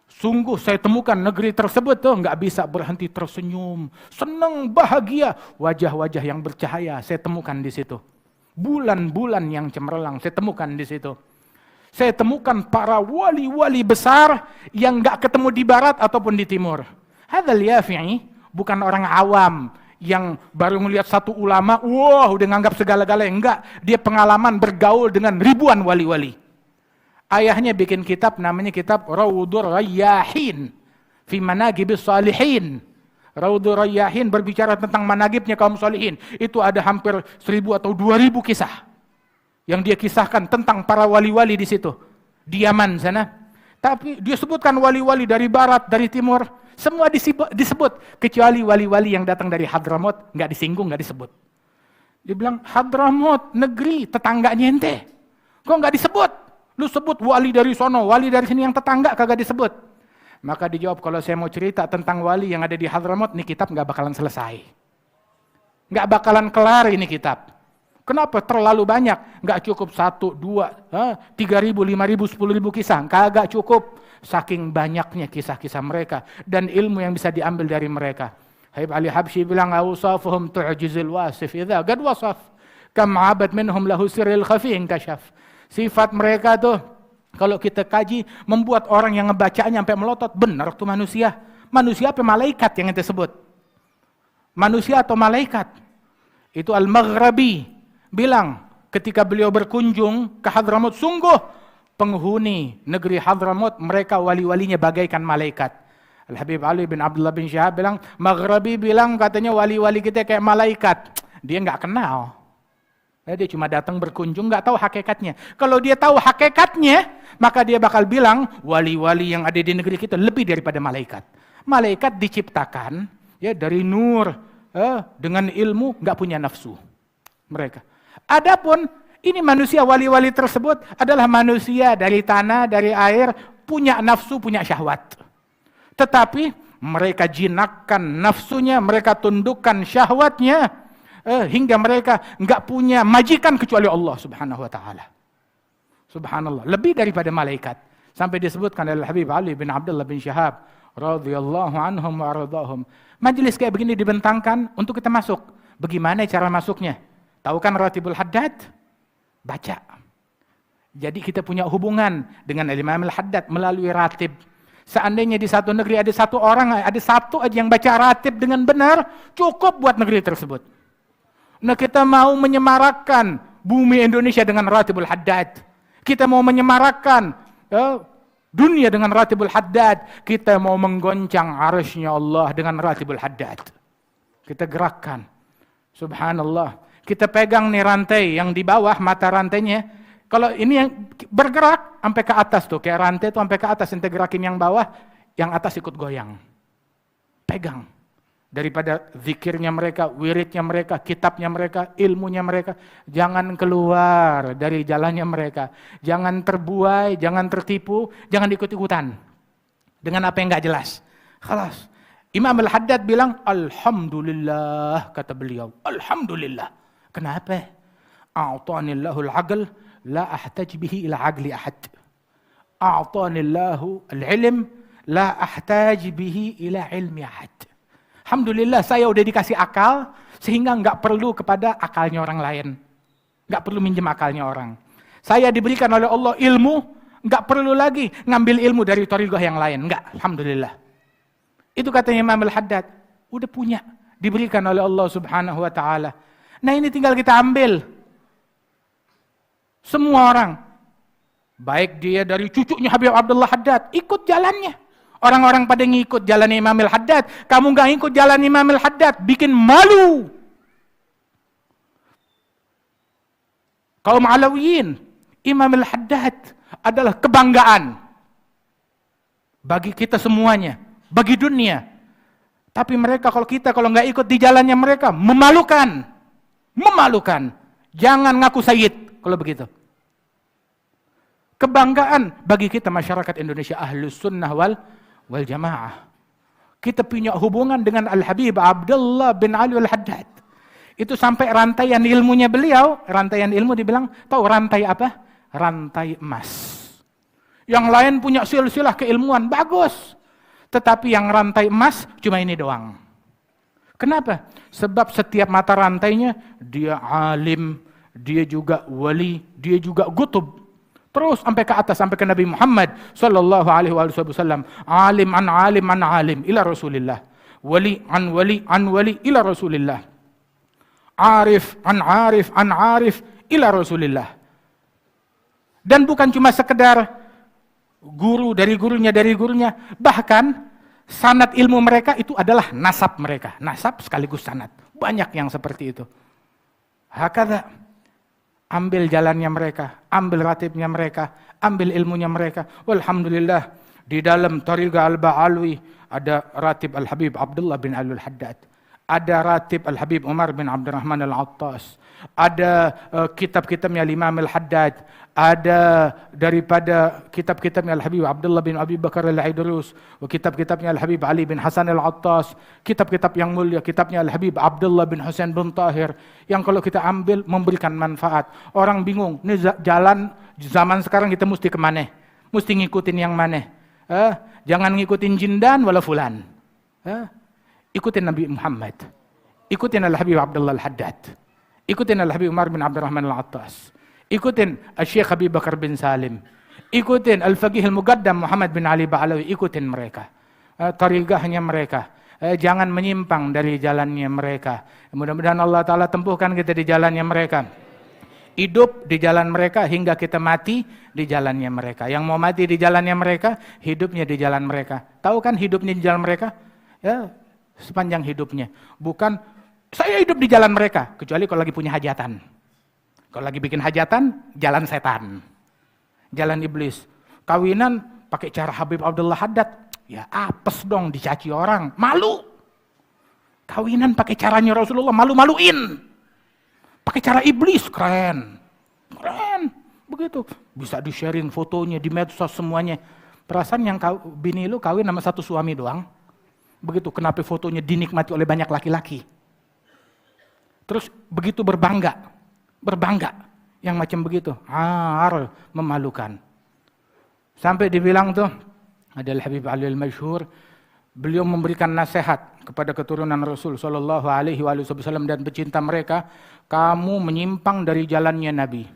Sungguh saya temukan negeri tersebut tuh nggak bisa berhenti tersenyum, senang, bahagia, wajah-wajah yang bercahaya saya temukan di situ. Bulan-bulan yang cemerlang saya temukan di situ. Saya temukan para wali-wali besar yang nggak ketemu di barat ataupun di timur. Hadzal Yafi'i bukan orang awam yang baru melihat satu ulama, wah udah nganggap segala-galanya. Enggak, dia pengalaman bergaul dengan ribuan wali-wali. Ayahnya bikin kitab namanya kitab Raudhur Rayyahin fi Manaqibis Shalihin. Raudhur Rayyahin berbicara tentang manaqibnya kaum shalihin. Itu ada hampir 1000 atau 2000 kisah yang dia kisahkan tentang para wali-wali di situ, di Yaman sana. Tapi dia sebutkan wali-wali dari barat, dari timur, semua disebut, kecuali wali-wali yang datang dari Hadramaut, nggak disinggung, nggak disebut. Dia bilang, Hadramaut, negeri tetangganya ente, kok nggak disebut? Lu sebut wali dari sono, wali dari sini yang tetangga kagak disebut. Maka dijawab, kalau saya mau cerita tentang wali yang ada di Hadramaut, ini kitab nggak bakalan selesai. Nggak bakalan kelar ini kitab. Kenapa? Terlalu banyak. Nggak cukup 1, 2, 3.000, 5.000, 10.000 kisah. Kagak cukup. Saking banyaknya kisah-kisah mereka. Dan ilmu yang bisa diambil dari mereka. Habib Ali Habsyi bilang, awsafuhum tu'jizil wasif idza qad wasaf. Kam 'abad minhum lahu sirril khafi inkashaf. Sifat mereka tuh, kalau kita kaji, membuat orang yang ngebacanya sampai melotot. Benar tuh manusia. Manusia apa malaikat yang kita sebut? Manusia atau malaikat? Itu Al-Maghrabi bilang ketika beliau berkunjung ke Hadramaut, sungguh penghuni negeri Hadramaut mereka wali-walinya bagaikan malaikat. Al-Habib Ali bin Abdullah bin Syahab bilang, Maghrabi bilang katanya wali-wali kita kayak malaikat. Dia nggak kenal. Dia cuma datang berkunjung, nggak tahu hakikatnya. Kalau dia tahu hakikatnya, maka dia bakal bilang wali-wali yang ada di negeri kita lebih daripada malaikat. Malaikat diciptakan ya dari nur, dengan ilmu, nggak punya nafsu mereka. Adapun ini manusia wali-wali tersebut adalah manusia dari tanah, dari air, punya nafsu, punya syahwat. Tetapi mereka jinakkan nafsunya, mereka tundukkan syahwatnya, hingga mereka nggak punya majikan kecuali Allah Subhanahu wa taala. Subhanallah, lebih daripada malaikat. Sampai disebutkan oleh Habib Ali bin Abdullah bin Syahab radhiyallahu anhum wa ardhahum. Majelis kayak begini dibentangkan untuk kita masuk. Bagaimana cara masuknya? Tahu kan Ratibul Haddad? Baca. Jadi kita punya hubungan dengan Imam Al-Haddad melalui ratib. Seandainya di satu negeri ada satu orang, ada satu aja yang baca ratib dengan benar, cukup buat negeri tersebut. Nah kita mau menyemarakkan bumi Indonesia dengan Ratibul Haddad. Kita mau menyemarakkan dunia dengan Ratibul Haddad. Kita mau menggoncang arsy-Nya Allah dengan Ratibul Haddad. Kita gerakkan. Subhanallah. Kita pegang nih rantai yang di bawah, mata rantainya. Kalau ini yang bergerak sampai ke atas tuh, kayak rantai tuh sampai ke atas, ente gerakin yang bawah, yang atas ikut goyang. Pegang. Daripada zikirnya mereka, wiridnya mereka, kitabnya mereka, ilmunya mereka. Jangan keluar dari jalannya mereka. Jangan terbuai, jangan tertipu, jangan ikut-ikutan. Dengan apa yang gak jelas. Khalas. Imam Al-Haddad bilang, Alhamdulillah, kata beliau. Alhamdulillah. Kenapa? A'tanillahul aql, la ahtaj bihi ila aqli ahad. A'tanillahu al-ilm, la ahtaj bihi ila ilmi ahad. Alhamdulillah saya udah dikasih akal sehingga nggak perlu kepada akalnya orang lain. Nggak perlu minjem akalnya orang. Saya diberikan oleh Allah ilmu, nggak perlu lagi ngambil ilmu dari thariqah yang lain. Nggak, alhamdulillah. Itu katanya Imam Al-Haddad. Udah punya, diberikan oleh Allah Subhanahu wa taala. Nah, ini tinggal kita ambil. Semua orang, baik dia dari cucunya Habib Abdullah Haddad, ikut jalannya. Orang-orang pada ngikut jalan Imam Al-Haddad, kamu gak ikut jalan Imam Al-Haddad, bikin malu. Kaum Alawiyin, Imam Al-Haddad adalah kebanggaan bagi kita semuanya, bagi dunia. Tapi mereka kalau nggak ikut di jalannya mereka, memalukan. Memalukan. Jangan ngaku sayyid kalau begitu. Kebanggaan bagi kita masyarakat Indonesia Ahlus Sunnah wal Jamaah. Kita punya hubungan dengan Al-Habib Abdullah bin Ali Al-Haddad. Itu sampai rantaian ilmunya beliau, rantaian ilmu dibilang, tahu rantai apa? Rantai emas. Yang lain punya silsilah keilmuan, bagus. Tetapi yang rantai emas cuma ini doang. Kenapa? Sebab setiap mata rantainya, dia alim, dia juga wali, dia juga gutub. Terus sampai ke atas, sampai ke Nabi Muhammad sallallahu alaihi wasallam. Alim an alim an alim ila Rasulillah. Wali an wali an wali ila Rasulillah. Arif an arif an arif ila Rasulillah. Dan bukan cuma sekedar guru dari gurunya, bahkan sanad ilmu mereka itu adalah nasab mereka. Nasab sekaligus sanad. Banyak yang seperti itu. Hakadha. Ambil jalannya mereka, ambil ratibnya mereka, ambil ilmunya mereka. Walhamdulillah, di dalam Thariqah Al-Ba'alwi ada ratib Al-Habib Abdullah bin Ali Al-Haddad. Ada ratib Al-Habib Umar bin Abdurrahman Al-Attas. Ada kitab-kitabnya Imam Al-Haddad. Ada daripada kitab-kitabnya Al-Habib Abdullah bin Abi Bakar Al-Idrus. Kitab-kitabnya Al-Habib Ali bin Hasan Al-Attas. Kitab-kitab yang mulia, kitabnya Al-Habib Abdullah bin Husain bin Tahir. Yang kalau kita ambil memberikan manfaat. Orang bingung, ini jalan zaman sekarang kita mesti kemana? Mesti ngikutin yang mana? Jangan ngikutin jindan wala fulan. Ikutin Nabi Muhammad. Ikutin Al-Habib Abdullah Al-Haddad. Ikutin Al-Habib Umar bin Abdurrahman Al-Attas. Ikutin Al-Syekh Habib Bakar bin Salim. Ikutin Al-Faqih Al-Muqaddam Muhammad bin Ali Ba'alawi. Ikutin mereka. Thariqahnya mereka. Jangan menyimpang dari jalannya mereka. Mudah-mudahan Allah Ta'ala tempuhkan kita di jalannya mereka. Hidup di jalan mereka hingga kita mati di jalannya mereka. Yang mau mati di jalannya mereka, hidupnya di jalan mereka. Tahu kan hidupnya di jalan mereka? Ya, sepanjang hidupnya. Bukan saya hidup di jalan mereka, kecuali kalau lagi punya hajatan. Kalau lagi bikin hajatan, jalan setan. Jalan iblis. Kawinan pakai cara Habib Abdullah Haddad, ya apes dong dicaci orang, malu. Kawinan pakai caranya Rasulullah, malu-maluin. Pakai cara iblis, keren. Keren, begitu. Bisa di-sharing fotonya di medsos semuanya. Perasaan yang bini lu kawin sama satu suami doang. Begitu, kenapa fotonya dinikmati oleh banyak laki-laki. Terus begitu berbangga, yang macam begitu, memalukan. Sampai dibilang tuh, ada Al-Habib Ali Al-Masyhur, beliau memberikan nasihat kepada keturunan Rasul Sallallahu Alaihi Wasallam dan pecinta mereka, kamu menyimpang dari jalannya Nabi.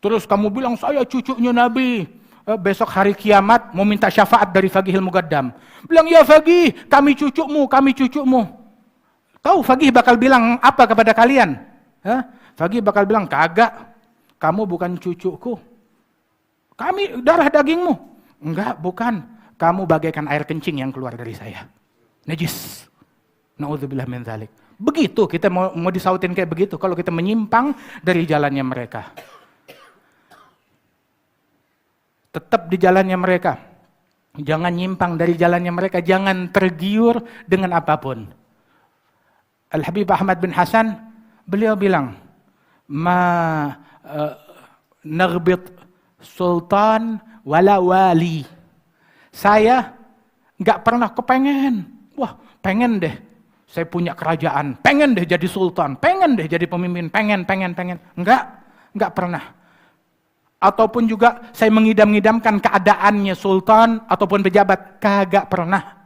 Terus kamu bilang saya cucunya Nabi, besok hari kiamat mau minta syafaat dari Faqih Al-Muqaddam. Bilang ya Faqih, kami cucumu. Tahu Faqih bakal bilang apa kepada kalian? Faqih bakal bilang kagak. kamu bukan cucuku. Kami darah dagingmu. Enggak, bukan. Kamu bagaikan air kencing yang keluar dari saya. Najis. Na'udzubillah min dzalik. Begitu kita mau disautin kayak begitu kalau kita menyimpang dari jalannya mereka. Tetap di jalannya mereka. Jangan nyimpang dari jalannya mereka, jangan tergiur dengan apapun. Al-Habib Ahmad bin Hasan, beliau bilang, nagbit sultan wala wali. Saya nggak pernah kepengen, pengen deh saya punya kerajaan, pengen deh jadi sultan, pengen deh jadi pemimpin, pengen. Nggak pernah. Ataupun juga saya mengidam-idamkan keadaannya sultan ataupun pejabat, kagak pernah.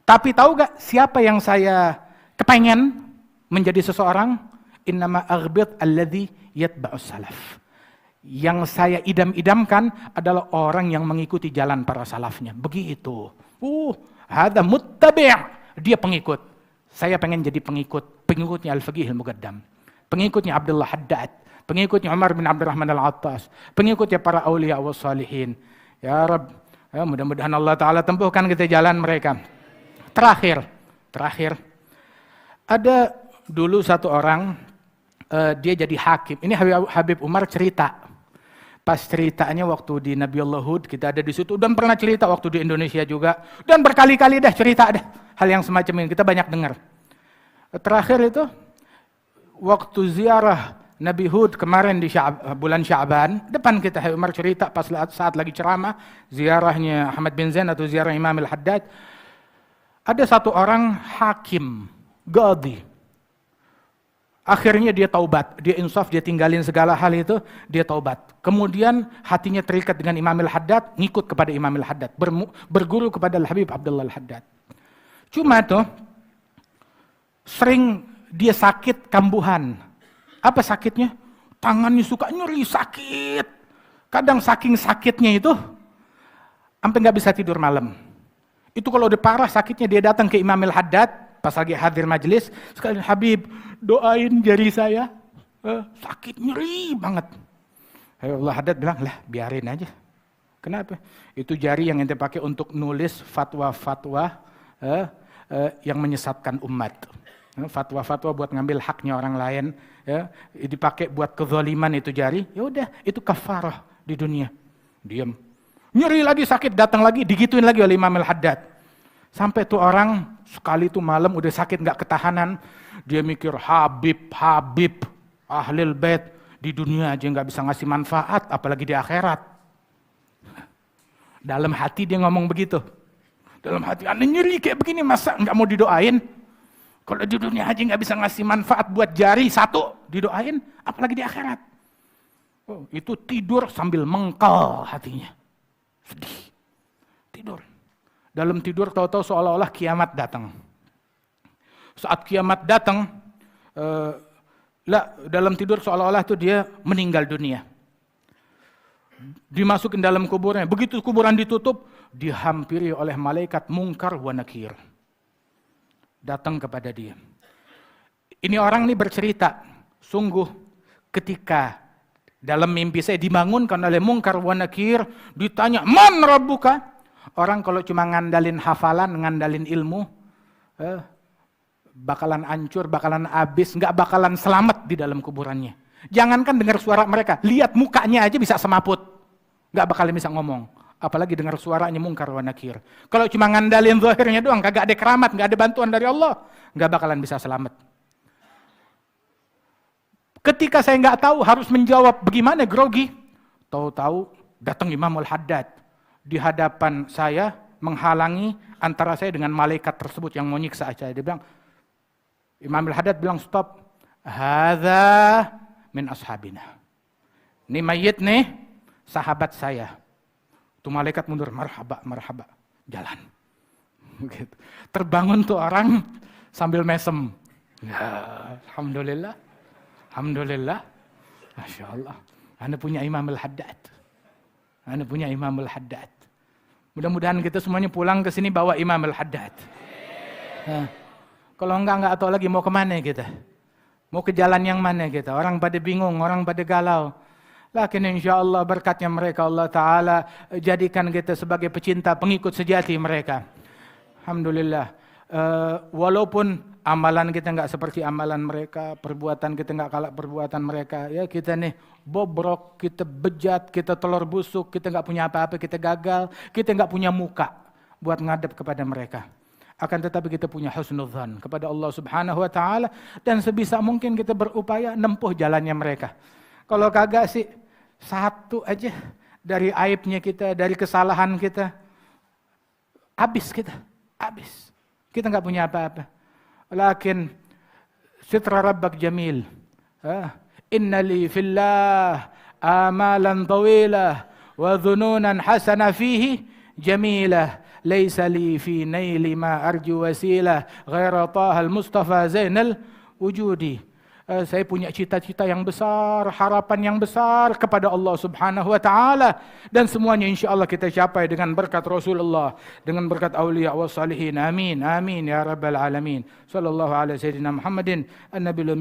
Tapi tahu gak siapa yang saya kepengen menjadi seseorang? Innama aghbit alladhi yatba'us salaf. Yang saya idam-idamkan adalah orang yang mengikuti jalan para salafnya. Begitu. Hadza muttabi'. Dia pengikut. Saya pengen jadi pengikutnya Al-Faqih Al-Muqaddam. Pengikutnya Abdullah Haddad. Pengikutnya Umar bin Abdurrahman Al-Attas. Pengikutnya para awliya wa salihin. Ya Rabb, mudah-mudahan Allah Ta'ala tempuhkan kita jalan mereka. Terakhir. Ada dulu satu orang, dia jadi hakim. Ini Habib Umar cerita. Pas ceritanya waktu di Nabiullah Hud, kita ada di situ. Dan pernah cerita waktu di Indonesia juga. Dan berkali-kali dah cerita dah. Hal yang semacam ini, kita banyak dengar. Terakhir itu, waktu ziarah Nabi Hud kemarin di bulan Sya'ban, depan kita Habib Umar cerita pas saat lagi ceramah, ziarahnya Ahmad bin Zain atau ziarah Imam Al-Haddad. Ada satu orang hakim, qadhi. Akhirnya dia taubat, dia insaf, dia tinggalin segala hal itu, dia taubat. Kemudian hatinya terikat dengan Imam Al-Haddad, ngikut kepada Imam Al-Haddad, berguru kepada Al-Habib Abdullah Al-Haddad. Cuma tuh, sering dia sakit kambuhan. Apa sakitnya? Tangannya suka nyeri, sakit. Kadang saking sakitnya itu, sampai nggak bisa tidur malam. Itu kalau udah parah sakitnya, dia datang ke Imam Al-Haddad, pas lagi hadir majelis, sekalian, Habib, doain jari saya, sakit, nyeri banget. Allah Haddad bilang, lah biarin aja. Kenapa? Itu jari yang ente pakai untuk nulis fatwa-fatwa yang menyesatkan umat. Fatwa-fatwa buat ngambil haknya orang lain, ya, dipakai buat kezaliman itu jari, ya udah itu kafarah di dunia. Diam. Nyeri lagi, sakit, datang lagi, digituin lagi oleh Imam Al-Haddad. Sampai tuh orang sekali tuh malam udah sakit nggak ketahanan, dia mikir Habib, Ahlul Bait di dunia aja nggak bisa ngasih manfaat, apalagi di akhirat. Dalam hati dia ngomong begitu. Dalam hati, aneh nyeri kayak begini, masa nggak mau didoain? Kalau di dunia aja nggak bisa ngasih manfaat buat jari satu, didoain, apalagi di akhirat. Oh, itu tidur sambil mengkal hatinya. Sedih. Tidur. Dalam tidur tahu-tahu seolah-olah kiamat datang. Saat kiamat datang, dalam tidur seolah-olah itu dia meninggal dunia. Dimasukin dalam kuburnya. Begitu kuburan ditutup, dihampiri oleh malaikat Munkar wa Nakir. Datang kepada dia. Ini orang ini bercerita, sungguh ketika dalam mimpi saya dibangunkan oleh Munkar wa Nakir, ditanya, "Man Rabbuka?" Orang kalau cuma ngandalin hafalan, ngandalin ilmu, bakalan hancur, bakalan habis, nggak bakalan selamat di dalam kuburannya. Jangankan dengar suara mereka, lihat mukanya aja bisa semaput, nggak bakalan bisa ngomong. Apalagi dengar suaranya Munkar wa Nakir. Kalau cuma ngandalin zahirnya doang, kagak ada keramat, nggak ada bantuan dari Allah, nggak bakalan bisa selamat. Ketika saya nggak tahu harus menjawab bagaimana, grogi, tahu-tahu datang Imam Al-Haddad di hadapan saya, menghalangi antara saya dengan malaikat tersebut yang mau nyiksa saya. Dia bilang, Imam Al-Haddad bilang, stop, hadza min ashabina. Ini mayit nih, sahabat saya. Itu malaikat mundur, marhaba, jalan. Gitu. Terbangun tuh orang sambil mesem. Ya, alhamdulillah. Masya Allah. Anda punya Imam Al-Haddad. Mudah-mudahan kita semuanya pulang ke sini bawa Imam Al-Haddad. Kalau enggak tahu lagi mau kemana kita. Mau ke jalan yang mana kita. Orang pada bingung, orang pada galau. Lakin insya Allah berkatnya mereka Allah Ta'ala jadikan kita sebagai pecinta pengikut sejati mereka. Alhamdulillah. Walaupun amalan kita nggak seperti amalan mereka, perbuatan kita nggak kalah perbuatan mereka, ya kita nih bobrok, kita bejat, kita telur busuk, kita nggak punya apa-apa, kita gagal, kita nggak punya muka buat ngadep kepada mereka. Akan tetapi kita punya husnudzan kepada Allah Subhanahu Wa Ta'ala dan sebisa mungkin kita berupaya nempuh jalannya mereka. Kalau kagak sih satu aja dari aibnya kita, dari kesalahan kita, habis kita, habis. Kita nggak punya apa-apa. Lakin sitra rabbak jamil. Inna li fillah amalan tawilah wa dhununan hasana fihi jamilah. Laisa li fi naili ma arju wasilah ghaira taha al-mustafa zainal wujudi. Saya punya cita-cita yang besar, harapan yang besar kepada Allah Subhanahu Wa Ta'ala. Dan semuanya insya Allah kita capai dengan berkat Rasulullah, dengan berkat awliya wa salihin. Amin, amin ya rabbal alamin. Sallallahu alaihi sayyidina Muhammadin an-nabiyyil